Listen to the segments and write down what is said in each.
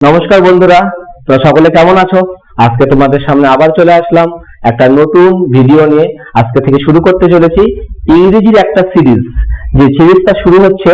নমস্কার বন্ধুরা, তো সকলে কেমন আছো? আজকে তোমাদের সামনে আবার চলে আসলাম একটা নতুন ভিডিও নিয়ে। আজকে থেকে শুরু করতে চলেছি ইংরেজির একটা সিরিজ। যে সিরিজটা শুরু হচ্ছে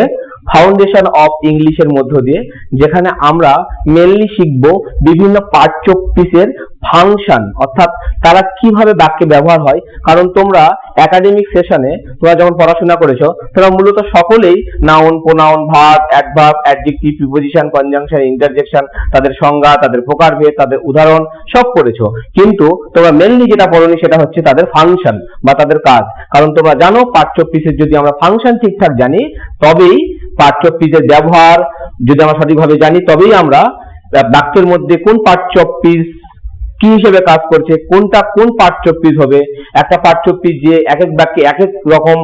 ফাউন্ডেশন অফ ইংলিশের মধ্য দিয়ে, যেখানে আমরা মেনলি শিখব বিভিন্ন পাঠ্যপিসের ফাংশন, অর্থাৎ তারা কিভাবে বাক্যে ব্যবহার হয়। কারণ তোমরা একাডেমিক সেশনে তোমরা যখন পড়াশোনা করেছো, তোমরা মূলত সকলেই noun, pronoun, verb, adverb, adjective, preposition, conjunction, interjection, তাদের সংজ্ঞা, তাদের প্রকারভেদ, তাদের উদাহরণ সব পড়েছো। কিন্তু তোমরা মেনলি যেটা পড়োনি সেটা হচ্ছে তাদের ফাংশন বা তাদের কাজ। কারণ তোমরা জানো পাঠ্যপিসের যদি আমরা ফাংশন ঠিকঠাক জানি, তবেই পাঠ্যপিসের ব্যবহার যদি আমরা সঠিকভাবে জানি, তবেই আমরা বাক্যের মধ্যে কোন পাঠ্যপিস কি হিসেবে কাজ করছে, কোনটা কোন পাঠ্যপিস হবে, একটা পাঠ্যপিস যে এক এক বাক্যে এক এক রকম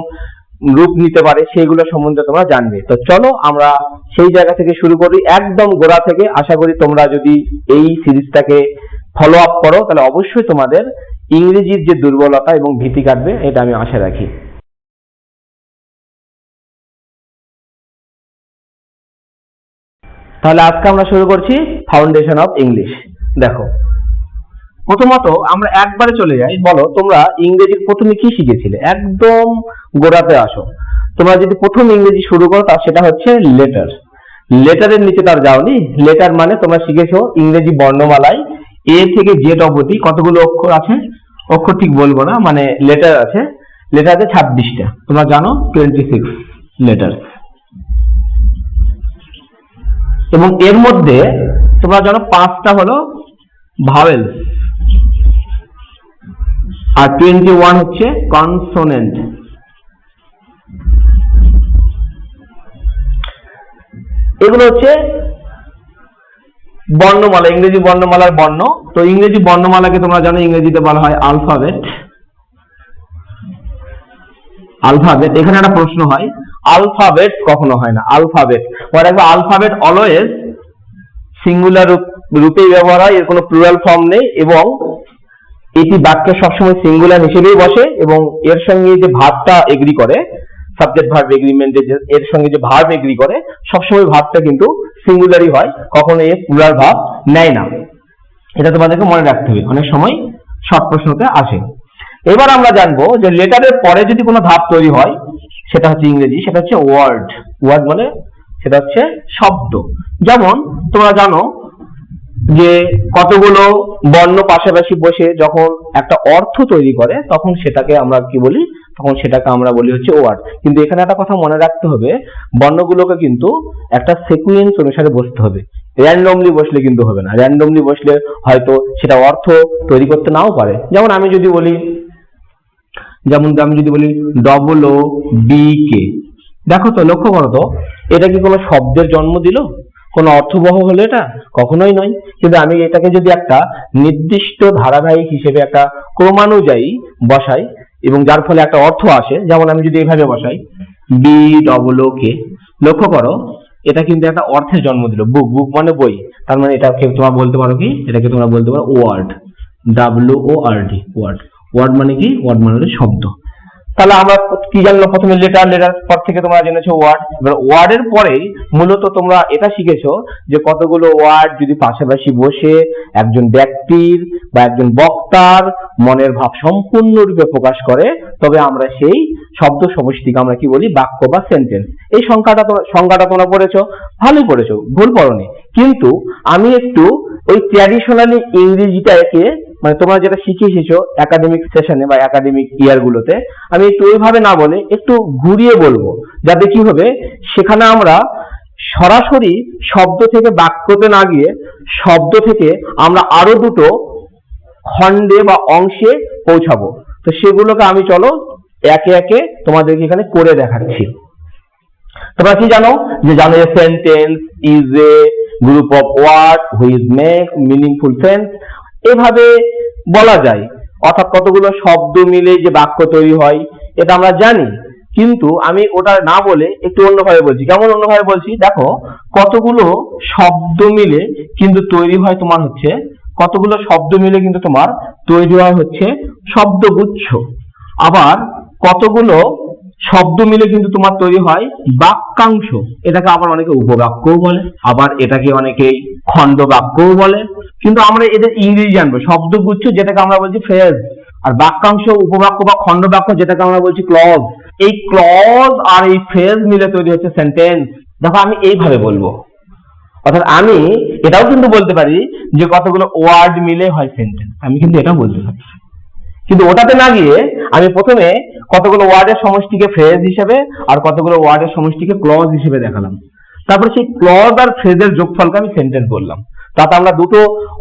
রূপ নিতে পারে, সেগুলো সম্বন্ধে তোমরা জানবে। তো চলো আমরা সেই জায়গা থেকে শুরু করি, একদম গোড়া থেকে। আশা করি তোমরা যদি এই সিরিজটাকে ফলো আপ করো, তাহলে অবশ্যই তোমাদের ইংরেজির যে দুর্বলতা এবং ভীতি কাটবে, এটা আমি আশা রাখি। তাহলে আজকে আমরা শুরু করছি ফাউন্ডেশন অফ ইংলিশ। দেখো, প্রথমত আমরা একবারে চলে যাই। বলো তোমরা ইংরেজির প্রথমে কি শিখেছিলে? একদম গোড়াতে আসো। তোমরা যদি প্রথম ইংরেজি শুরু করো, তা সেটা হচ্ছে লেটার। লেটারের নিচে তার যাওনি। লেটার মানে তোমরা শিখেছো ইংরেজি বর্ণমালায় এ থেকে জেড অবধি কতগুলো অক্ষর আছে, অক্ষর ঠিক বলবো না, মানে লেটার আছে। লেটার আছে 26টা, তোমরা জানো 26 লেটার। এবং এর মধ্যে তোমরা জানো 5টা হলো ভাওয়েলস আর 21 হচ্ছে কনসোনেন্ট। এগুলো হচ্ছে বর্ণমালা, ইংরেজি বর্ণমালার বর্ণ। তো ইংরেজি বর্ণমালাকে তোমরা জানো ইংরেজিতে বলা হয় আলফাবেট। আলফাবেট, এখানে একটা প্রশ্ন হয়, আলফাবেট কখনো হয় না, আলফাবেট। মনে রাখবে, আলফাবেট অলওয়েজ সিঙ্গুলার রূপেই ব্যবহার হয়, এর কোনো প্লুরাল ফর্ম নেই, এবং এটি বাক্যে সবসময় সিঙ্গুলার হিসেবেই বসে, এবং এর সঙ্গে যে ভার্বটা এগ্রি করে, সাবজেক্ট ভার্ব এগ্রিমেন্টে এর সঙ্গে যে ভার্ব এগ্রি করে, সবসময় ভার্বটা কিন্তু সিঙ্গুলারই হয়, কখনো এর প্লুরাল ভার্ব নেয় না। এটা তোমাদেরকে মনে রাখতে হবে, অনেক সময় শর্ট প্রশ্নতে আসে। এবার আমরা জানবো যে লেটারের পরে যদি কোনো ভার্ব তৈরি হয়, সেটা হচ্ছে ইংরেজি, সেটা হচ্ছে ওয়ার্ড। ওয়ার্ড মানে সেটা হচ্ছে শব্দ। যেমন তোমরা জানো যে কতগুলো বর্ণ পাশাপাশি বসে যখন একটা অর্থ তৈরি করে, তখন সেটাকে আমরা কি বলি? তখন সেটাকে আমরা বলি হচ্ছে ওয়ার্ড। কিন্তু এখানে একটা কথা মনে রাখতে হবে, বর্ণগুলোকে কিন্তু একটা সিকোয়েন্স অনুসারে বসতে হবে। র্যান্ডমলি বসলে কিন্তু হবে না। র্যান্ডমলি বসলে হয়তো সেটা অর্থ তৈরি করতে নাও পারে। যেমন আমি যদি বলি WOBK, দেখো তো, লক্ষ্য করো তো, এটা কি কোনো শব্দের জন্ম দিল? কোনো অর্থবহ হলো? এটা কখনোই নয়। কিন্তু আমি এটাকে যদি একটা নির্দিষ্ট ধারাবাহিক হিসেবে একটা ক্রমানুযায়ী বসাই, এবং যার ফলে একটা অর্থ আসে, যেমন আমি যদি এইভাবে বসাই BOOK, লক্ষ্য করো এটা কিন্তু একটা অর্থের জন্ম দিল। বুক, বুক মানে বই, তার মানে এটাকে তোমরা বলতে পারো কি? এটাকে তোমরা বলতে পারো ওয়ার্ড, WORD, ওয়ার্ড। ওয়ার্ড মানে কি? ওয়ার্ড মানে হলো শব্দ। তাহলে আমরা কি জানলাম? প্রথমে লেটার, লেটার পর থেকে তোমরা জেনেছো ওয়ার্ড। এবার ওয়ার্ডের পরেই মূলত তোমরা এটা শিখেছো যে কতগুলো ওয়ার্ড যদি পাশাপাশি বসে একজন ব্যক্তির বা একজন বক্তার মনের ভাব সম্পূর্ণরূপে প্রকাশ করে, তবে আমরা সেই শব্দ সমষ্টিকে আমরা কি বলি? বাক্য বা সেন্টেন্স। এই সংজ্ঞাটা তোমরা পড়েছো, ভালোই পড়েছো, ভুল পড়োনি। কিন্তু আমি একটু ওই ট্র্যাডিশনালি ইংরেজিটাকে, মানে তোমরা যেটা শিখে এসেছো একাডেমিক সেশনে বা একাডেমিক ইয়ার গুলোতে, আমি একটু ওইভাবে না বলে একটু ঘুরিয়ে বলবো, যাতে কি হবে, সেখানে আমরা সরাসরি শব্দ থেকে বাক্যতে না গিয়ে শব্দ থেকে আমরা আরো দুটো খণ্ডে বা অংশে পৌঁছাবো। তো সেগুলোকে আমি চলো একে একে তোমাদেরকে এখানে করে দেখাচ্ছি। তোমরা কি জানো? যে sentence is a group of word which make meaningful sense, এভাবে বলা যায়। অর্থাৎ কতগুলো শব্দ মিলে যে বাক্য তৈরি হয়, এটা আমরা জানি। কিন্তু আমি ওটা না বলে একটু অন্যভাবে বলছি। কেমন অন্যভাবে বলছি? দেখো, কতগুলো শব্দ মিলে কিন্তু তৈরি হয় তোমার হচ্ছে, কতগুলো শব্দ মিলে কিন্তু তোমার তৈরি হয় হচ্ছে শব্দগুচ্ছ। আবার কতগুলো শব্দ মিলে কিন্তু তোমার তৈরি হয় বাক্যাংশ। এটাকে আবার অনেকে উপবাক্যও বলে, আবার এটাকে অনেকেই খণ্ড বাক্যও বলে। কিন্তু আমরা এদের ইংরেজি জানবো। শব্দগুচ্ছ যেটাকে আমরা বলছি ফ্রেজ, আর বাক্যাংশ, উপবাক্য বা খণ্ড বাক্য যেটাকে আমরা বলছি ক্লজ। এই ক্লজ আর এই ফ্রেজ মিলে তৈরি হচ্ছে সেন্টেন্স। দেখো আমি এইভাবে বলবো, অর্থাৎ আমি এটাও কিন্তু বলতে পারি যে কতগুলো ওয়ার্ড মিলে হয় সেন্টেন্স, আমি কিন্তু এটাও বলতে পারি। কিন্তু ওটাতে না গিয়ে আমি প্রথমে কতগুলো ওয়ার্ডের সমষ্টিকে ফ্রেজ হিসেবে আর কতগুলো ওয়ার্ডের সমষ্টিকে ক্লজ হিসেবে দেখালাম। তারপরে সেই ক্লজ আর ফ্রেজের যোগফলকে আমি সেন্টেন্স বললাম। তাতে আমরা দুটো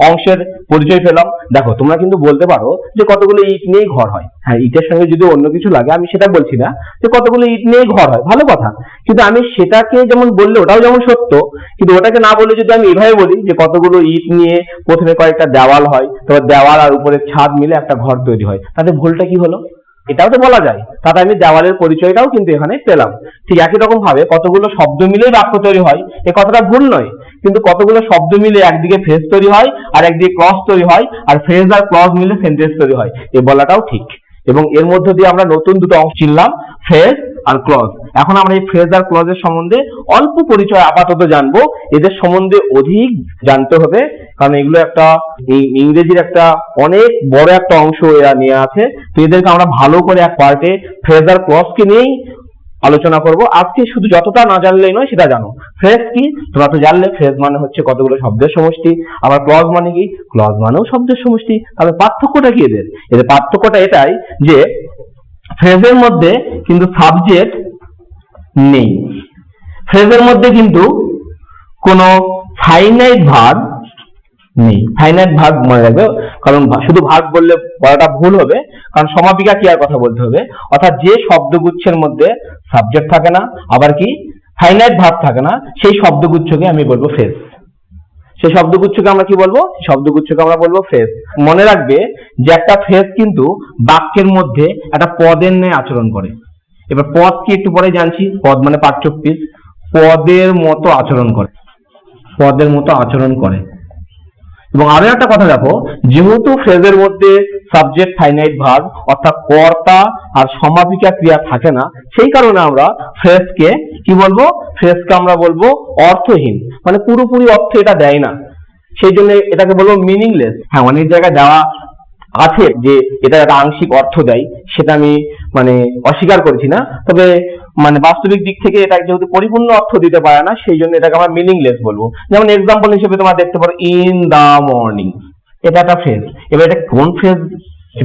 অংশের পরিচয় পেলাম। দেখো তোমরা কিন্তু বলতে পারো যে কতগুলো ইট নিয়েই ঘর হয়। হ্যাঁ, ইটের সঙ্গে যদি অন্য কিছু লাগে আমি সেটা বলছি না, যে কতগুলো ইট নিয়েই ঘর হয়, ভালো কথা। কিন্তু আমি সেটাকে যেমন বললে ওটাও যেমন সত্য, কিন্তু ওটাকে না বলে যদি আমি এভাবে বলি যে কতগুলো ইট নিয়ে প্রথমে কয়েকটা দেওয়াল হয়, তারপর দেওয়াল আর উপরের ছাদ মিলে একটা ঘর তৈরি হয়, তাতে ভুলটা কি হলো? এটাও তো বলা যায়। তাতে আমি দেওয়ালের পরিচয়টাও কিন্তু এখানে পেলাম। ঠিক একই রকম ভাবে কতগুলো শব্দ মিলেই বাক্য তৈরি হয়, এ কথাটা ভুল নয়। কিন্তু কতগুলো শব্দ মিলে একদিকে ফ্রেজ তৈরি হয় আর একদিকে ক্লজ তৈরি হয়, আর ফ্রেজ আর ক্লজ মিলে সেন্টেন্স তৈরি হয়, এ বলাটাও ঠিক। এবং এর মধ্য দিয়ে আমরা নতুন দুটো অংশ চিনলাম, ফ্রেজ আর ক্লজ। এখন আমরা এই ফ্রেজ আর ক্লজের সম্বন্ধে অল্প পরিচয় আপাতত জানবো। এদের সম্বন্ধে অধিক জানতে হবে, কারণ এগুলো একটা এই ইংরেজির একটা অনেক বড় একটা অংশ এরা নিয়ে আছে। তো এদেরকে আমরা ভালো করে এক পার্টে ফ্রেজ আর ক্লজকে নিয়েই আলোচনা করব। আজকে শুধু যতটা না জানলেই নয়, সেটা জানো। ফ্রেজ কি তোমরা তো জানলে, ফ্রেজ মানে হচ্ছে কতগুলো শব্দের সমষ্টি। আবার ক্লজ মানে কি? ক্লজ মানেও শব্দের সমষ্টি। তাহলে পার্থক্যটা কি এদের? এদের পার্থক্যটা এটাই যে ফ্রেজের মধ্যে কিন্তু সাবজেক্ট নেই, ফ্রেজের মধ্যে কিন্তু কোনো ফাইনাইট ভার্ব নেই। ফাইনাইট ভার্ব মনে রাখবে, কারণ শুধু ভার্ব বললে বলাটা ভুল হবে, কারণ সমাপিকা ক্রিয়ার কথা বলতে হবে। অর্থাৎ যে শব্দগুচ্ছের মধ্যে সাবজেক্ট থাকে না, আবার কি ফাইনাইট ভার্ব থাকে না, সেই শব্দগুচ্ছকে আমি বলবো ফ্রেজ। সেই শব্দগুচ্ছকে আমরা কি বলবো? শব্দগুচ্ছকে আমরা বলবো ফ্রেজ। মনে রাখবে যে একটা ফ্রেজ কিন্তু বাক্যের মধ্যে একটা পদের ন্যায় আচরণ করে। এবার পদ কি একটু পরে জানছি। পদ মানে পাঠ্যপিস, পদের মতো আচরণ করে, পদের মতো আচরণ করে। এবং আরো একটা কথা দেখো, যেহেতু ফ্রেজের মধ্যে সাবজেক্ট ফাইনাইট ভার্ব অর্থাৎ কর্তা আর সমাপিকা ক্রিয়া থাকে না, সেই কারণে আমরা ফ্রেজকে কি বলবো? ফ্রেজকে আমরা বলবো অর্থহীন, মানে পুরোপুরি অর্থ এটা দেয় না, সেই জন্য এটাকে বলবো মিনিংলেস। হ্যাঁ, অনেক জায়গায় দেওয়া আছে যে এটা একটা আংশিক অর্থ দেয়, সেটা আমি মানে অস্বীকার করছি না। তবে মানে বাস্তবিক দিক থেকে এটা যেহেতু পরিপূর্ণ অর্থ দিতে পারে না, সেই জন্য এটাকে আমরা মিনিংলেস বলবো। যেমন এক্সাম্পল হিসেবে তোমরা দেখতে পারো ইন দা মর্নিং, এটা একটা ফ্রেজ। এবার এটা কোন ফ্রেজ,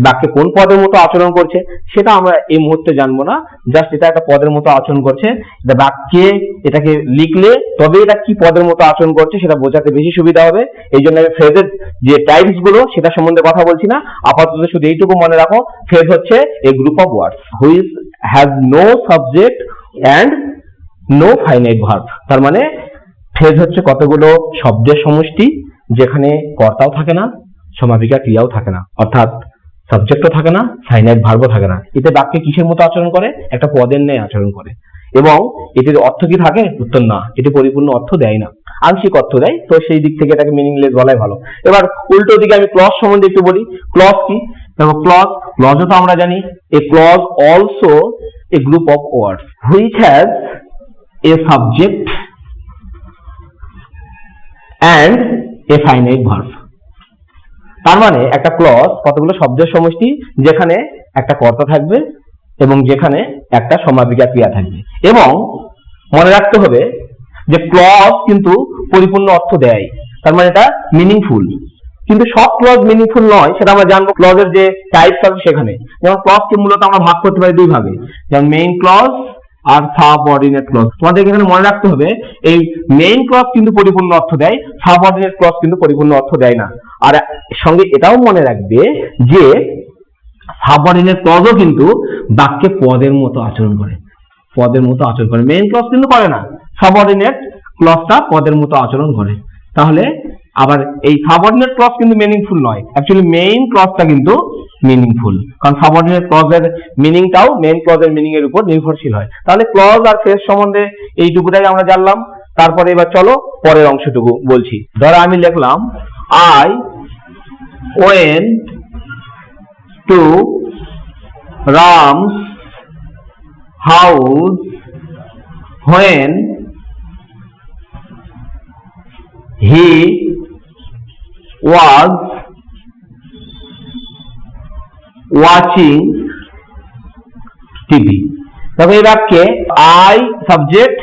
বাক্যে কোন পদের মতো আচরণ করছে সেটা আমরা এই মুহূর্তে জানবো না। জাস্ট এটা একটা পদের মতো আচরণ করছে, এটা বাক্যে এটাকে লিখলে তবে এটা কি পদের মতো আচরণ করছে সেটা বোঝাতে বেশি সুবিধা হবে। এই জন্য আমি ফ্রেজের যে টাইপস গুলো সেটা সম্বন্ধে কথা বলছি না, আপাতত শুধু এইটুকু মনে রাখো, ফ্রেজ হচ্ছে a group of words which has no subject and no finite verb. তার মানে ফ্রেজ হচ্ছে কতগুলো শব্দের সমষ্টি যেখানে কর্তাও থাকে না, সমাপিকা ক্রিয়াও থাকে না, অর্থাৎ সাবজেক্টও থাকে না, ফাইনাইট ভার্বও থাকে না। এতে বাক্যে কিসের মতো আচরণ করে? একটা পদের ন্যায় আচরণ করে। এবং এটির অর্থ কি থাকে? উত্তর না, এটি পরিপূর্ণ অর্থ দেয় না, আংশিক অর্থ দেয়। তো সেই দিক থেকে এটাকে মিনিংলেস বলাই ভালো। এবার উল্টো দিকে আমি ক্লজ সম্বন্ধে একটু বলি। ক্লজ কি? দেখো ক্লজও তো আমরা জানি, a clause also a group of words which has a subject and a finite verb. তার মানে একটা ক্লজ কতগুলো শব্দের সমষ্টি যেখানে একটা কর্তা থাকবে এবং যেখানে একটা সমাপিকা ক্রিয়া থাকবে। এবং মনে রাখতে হবে যে ক্লজ কিন্তু পরিপূর্ণ অর্থ দেয়, তার মানে এটা মিনিংফুল। কিন্তু সব ক্লজ মিনিংফুল নয়, সেটা আমরা জানবো ক্লজের যে টাইপস আছে সেখানে। যেমন ক্লজকে মূলত আমরা ভাগ করতে পারি দুই ভাগে, যেমন মেইন ক্লজ আর সাবঅর্ডিনেট ক্লজ। তোমাদের এখানে মনে রাখতে হবে এই মেইন ক্লজ কিন্তু পরিপূর্ণ অর্থ দেয়, সাবঅর্ডিনেট ক্লজ কিন্তু পরিপূর্ণ অর্থ দেয় না। আর সঙ্গে এটাও মনে রাখবে যে সাবঅর্ডিনেট ক্লজও কিন্তু বাক্যে পদের মতো আচরণ করে, পদের মতো আচরণ করে। মেইন ক্লজ কিন্তু করে না, সাবঅর্ডিনেট ক্লজটা পদের মতো আচরণ করে। তাহলে আবার এই সাবঅর্ডিনেট ক্লজ কিন্তু মিনিংফুল নয়, অ্যাকচুয়ালি মেইন ক্লজটা কিন্তু মিনিংফুল, কারণ সাবঅর্ডিনেট ক্লজের মিনিংটাও মেইন ক্লজের মিনিং এর উপর নির্ভরশীল হয়। তাহলে ক্লজ আর ফ্রেজ সম্বন্ধে এইটুকুটাই আমরা জানলাম। তারপরে এবার চলো পরের অংশটুকু বলছি। ধরো আমি লিখলাম I went to Ram's house when he was watching TV। দেখো এই বাক্যে I subject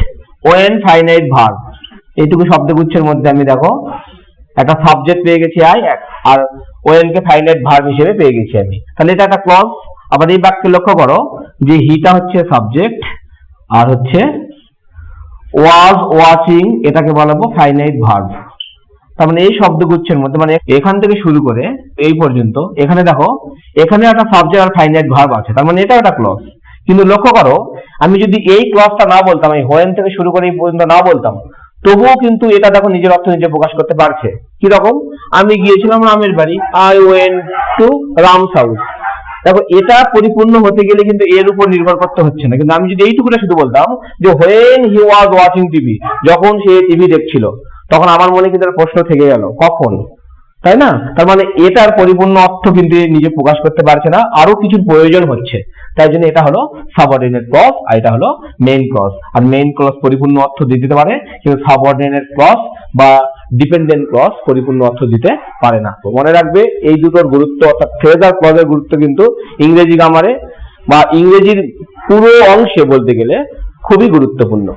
when finite verb, এইটুকু শব্দগুচ্ছের মধ্যে আমি দেখো একটা সাবজেক্ট পেয়ে গেছি I, আর when কে ফাইনাইট ভার্ব হিসেবে পেয়ে গেছি আমি, তাহলে এটা একটা ক্লজ। আবার এই বাক্যে লক্ষ্য করো যে হিটা হচ্ছে সাবজেক্ট আর হচ্ছে was watching এটাকে বলবো ফাইনাইট ভার্ব। তার মানে এই শব্দগুচ্ছের মধ্যে মানে এখান থেকে শুরু করে এই পর্যন্ত এখানে দেখো এখানে একটা সাবজেক্ট আর ফাইনাইট ভার্ব আছে, তার মানে এটা একটা ক্লজ। কিন্তু লক্ষ্য করো আমি যদি এই ক্লজটা না বলতাম, এই when থেকে শুরু করে এই পর্যন্ত না বলতাম, তবুও কিন্তু এটা দেখো নিজের অর্থ নিজে প্রকাশ করতে পারছে। কি রকম? আমি গিয়েছিলাম রামের বাড়ি, I went to Ram's house। দেখো এটা পরিপূর্ণ হতে গেলে কিন্তু এর উপর নির্ভর করতে হচ্ছে না, কিন্তু আমি যদি এইটুকুটা শুধু বলতাম যে when he was watching TV, যখন সে টিভি দেখছিল, তখন আমার মনে কিন্তু একটা প্রশ্ন থেকে গেল কখন, তাই না? তার মানে এটার পরিপূর্ণ অর্থ কিন্তু নিজে প্রকাশ করতে পারছে না, আরো কিছুর প্রয়োজন হচ্ছে। তাই জন্য এটা হলো সাবঅর্ডিনেট ক্লজ আর এটা হলো মেইন ক্লজ। আর মেইন ক্লজ পরিপূর্ণ অর্থ দিতে পারে, কিন্তু সাবঅর্ডিনেট ক্লজ বা ডিপেন্ডেন্ট ক্লজ পরিপূর্ণ অর্থ দিতে পারে না। তো মনে রাখবে এই দুটোর গুরুত্ব, অর্থাৎ ফ্রেজ আর ক্লজের গুরুত্ব কিন্তু ইংরেজি গ্রামারে বা ইংরেজির পুরো অংশে বলতে গেলে খুবই গুরুত্বপূর্ণ।